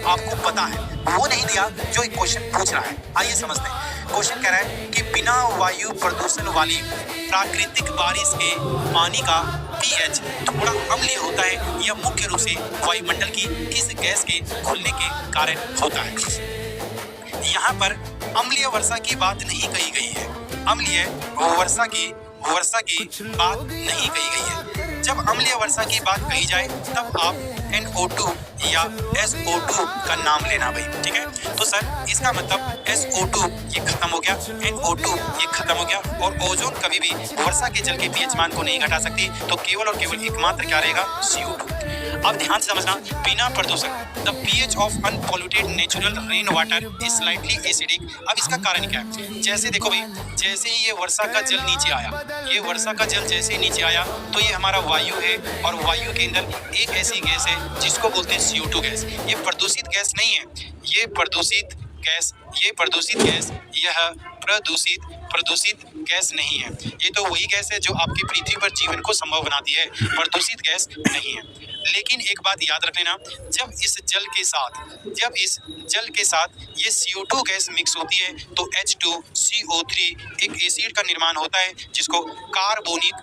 आपको पता है, वो नहीं दिया जो एक क्वेश्चन पूछ रहा है। आइए समझते हैं। क्वेश्चन कह रहा है कि बिना वायु प्रदूषण वाली प्राकृतिक बारिश के पानी का पीएच थोड़ा अम्लीय होता है। यह मुख्य रूप से वायुमंडल की किस गैस के घुलने के कारण होता है। यहाँ पर अम्लीय वर्षा की बात नहीं कही गई है। अम्लीय वर्षा की बात नहीं कही गई है। जब अम्लीय वर्षा की बात कही जाए तब आप NO2 या SO2 का नाम लेना भाई, ठीक है। तो सर इसका मतलब SO2 ये खत्म हो गया, NO2 ये खत्म हो गया, और ओजोन कभी भी वर्षा के जल के पीएच मान को नहीं घटा सकती। तो केवल और केवल एकमात्र क्या रहेगा, CO2। अब ध्यान से समझना, बिना प्रदूषण the pH of unpolluted natural rain water is slightly acidic. अब इसका कारण क्या है? जैसे देखो भाई, जैसे ही ये वर्षा का जल नीचे आया, ये वर्षा का जल जैसे ही नीचे आया तो ये हमारा वायु है, और वायु के अंदर एक ऐसी गैस है जिसको बोलते हैं CO2 गैस। ये प्रदूषित गैस नहीं है, ये प्रदूषित गैस नहीं है। ये तो वही गैस है जो आपकी पृथ्वी पर जीवन को संभव बनाती है, प्रदूषित गैस नहीं है। लेकिन एक बात याद रख लेना, जब इस जल के साथ ये CO2 गैस मिक्स होती है तो H2CO3 एक एसिड का निर्माण होता है जिसको कार्बोनिक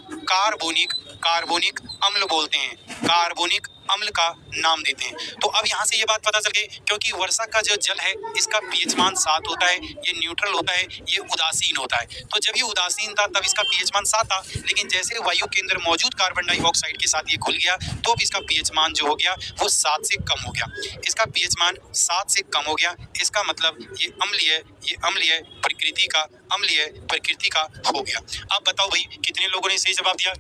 अम्ल बोलते हैं, कार्बोनिक अम्ल का नाम देते हैं। तो अब यहाँ से ये बात पता चल गई, क्योंकि वर्षा का जो जल है इसका पीएच मान 7 होता है, ये न्यूट्रल होता है, ये उदासीन होता है। तो जब ये उदासीन था तब इसका पीएच मान 7 था, लेकिन जैसे वायु के अंदर मौजूद कार्बन डाइऑक्साइड के साथ ये घुल गया तो अब इसका पीएच मान जो हो गया वो 7 से कम हो गया। इसका पीएच मान 7 से कम हो गया, इसका मतलब ये अम्लीय प्रकृति का हो गया। अब बताओ भाई कितने लोगों ने सही जवाब दिया?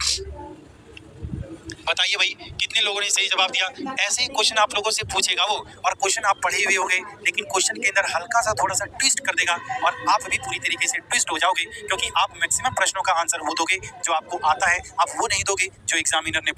बताइए भाई कितने लोगों ने सही जवाब दिया? ऐसे ही क्वेश्चन आप लोगों से पूछेगा वो, और क्वेश्चन आप पढ़े हुए होंगे लेकिन क्वेश्चन के अंदर हल्का सा थोड़ा सा ट्विस्ट कर देगा और आप भी पूरी तरीके से ट्विस्ट हो जाओगे, क्योंकि आप मैक्सिमम प्रश्नों का आंसर वो दोगे जो आपको आता है, आप वो नहीं दोगे जो एग्जामिनर ने